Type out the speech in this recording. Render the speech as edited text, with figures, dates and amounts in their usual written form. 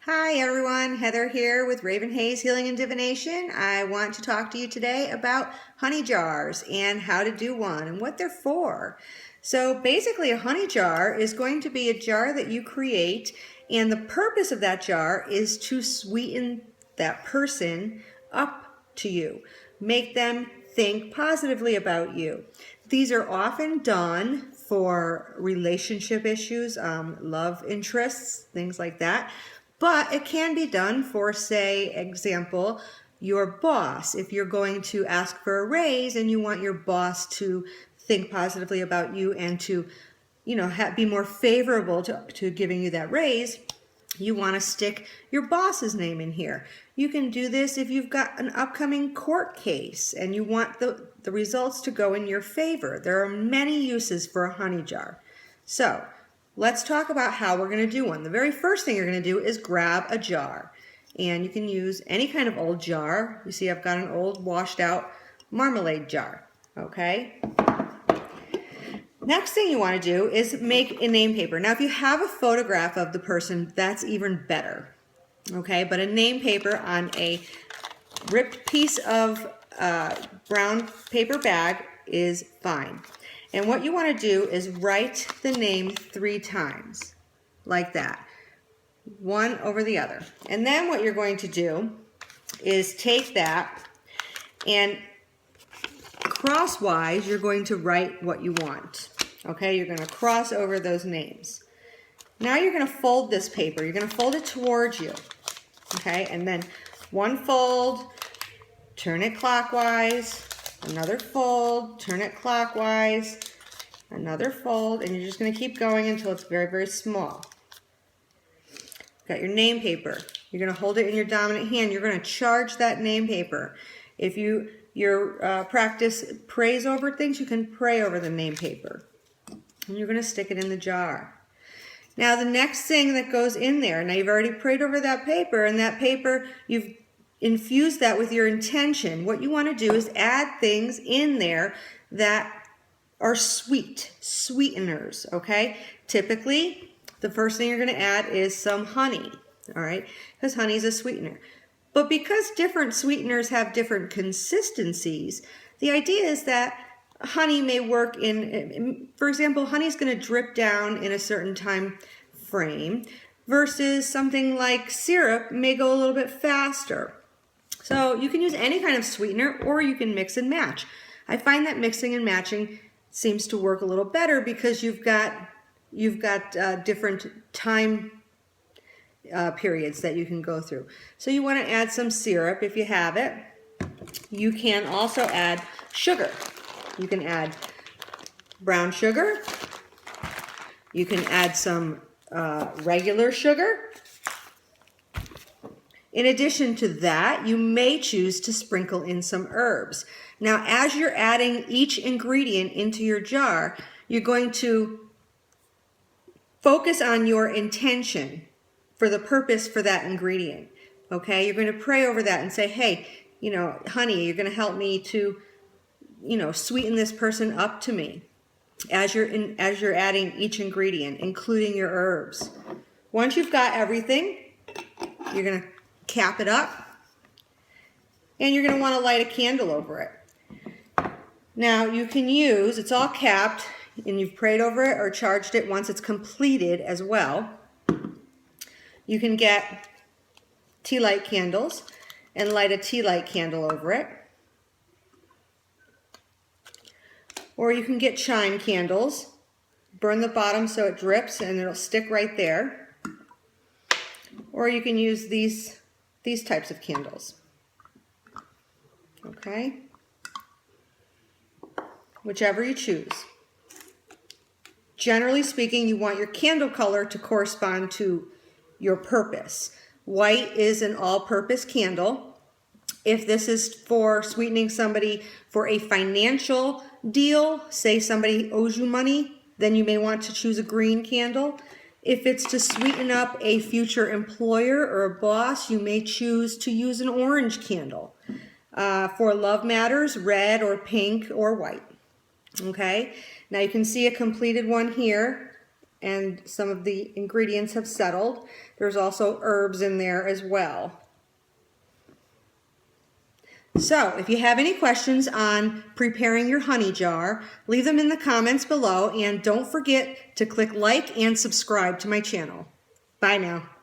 Hi everyone, Heather here with Raven Hayes Healing and Divination. I want to talk to you today about honey jars and how to do one and what they're for. So basically a honey jar is going to be a jar that you create, and the purpose of that jar is to sweeten that person up to you. Make them think positively about you. These are often done for relationship issues, love interests, things like that. But it can be done for, say, example, your boss. If you're going to ask for a raise and you want your boss to think positively about you and to, be more favorable to giving you that raise, you want to stick your boss's name in here. You can do this if you've got an upcoming court case and you want the results to go in your favor. There are many uses for a honey jar. So let's talk about how we're going to do one. The very first thing you're going to do is grab a jar. And you can use any kind of old jar. You see I've got an old washed out marmalade jar. Okay? Next thing you want to do is make a name paper. Now if you have a photograph of the person, that's even better. Okay? But a name paper on a ripped piece of brown paper bag is fine. And what you want to do is write the name 3 times, like that, one over the other. And then what you're going to do is take that and crosswise, you're going to write what you want. Okay, you're going to cross over those names. Now you're going to fold this paper. You're going to fold it towards you. Okay, and then one fold, turn it clockwise. Another fold, turn it clockwise, another fold, and you're just going to keep going until it's very, very small. Got your name paper. You're going to hold it in your dominant hand. You're going to charge that name paper. If your practice prays over things, you can pray over the name paper. And you're going to stick it in the jar. Now the next thing that goes in there, now you've already prayed over that paper, and that paper, you've infuse that with your intention. What you want to do is add things in there that are sweeteners, okay? Typically, the first thing you're going to add is some honey, all right? Because honey is a sweetener. But because different sweeteners have different consistencies, the idea is that honey may work for example, honey is going to drip down in a certain time frame versus something like syrup may go a little bit faster. So you can use any kind of sweetener, or you can mix and match. I find that mixing and matching seems to work a little better because you've got different time periods that you can go through. So you want to add some syrup if you have it. You can also add sugar. You can add brown sugar. You can add some regular sugar. In addition to that, you may choose to sprinkle in some herbs. Now, as you're adding each ingredient into your jar, you're going to focus on your intention for the purpose for that ingredient. Okay? You're going to pray over that and say, hey, honey, you're going to help me to, sweeten this person up to me as you're adding each ingredient, including your herbs. Once you've got everything, you're going to cap it up, and you're going to want to light a candle over it. Now you can use, it's all capped, and you've prayed over it or charged it once it's completed as well. You can get tea light candles and light a tea light candle over it. Or you can get chime candles, burn the bottom so it drips and it'll stick right there. Or you can use these types of candles. Okay? Whichever you choose. Generally speaking, you want your candle color to correspond to your purpose. White is an all-purpose candle. If this is for sweetening somebody for a financial deal, say somebody owes you money, then you may want to choose a green candle. If it's to sweeten up a future employer or a boss, you may choose to use an orange candle. For love matters, red or pink or white. Okay? Now you can see a completed one here, and some of the ingredients have settled. There's also herbs in there as well. So if you have any questions on preparing your honey jar, leave them in the comments below, and don't forget to click like and subscribe to my channel. Bye now.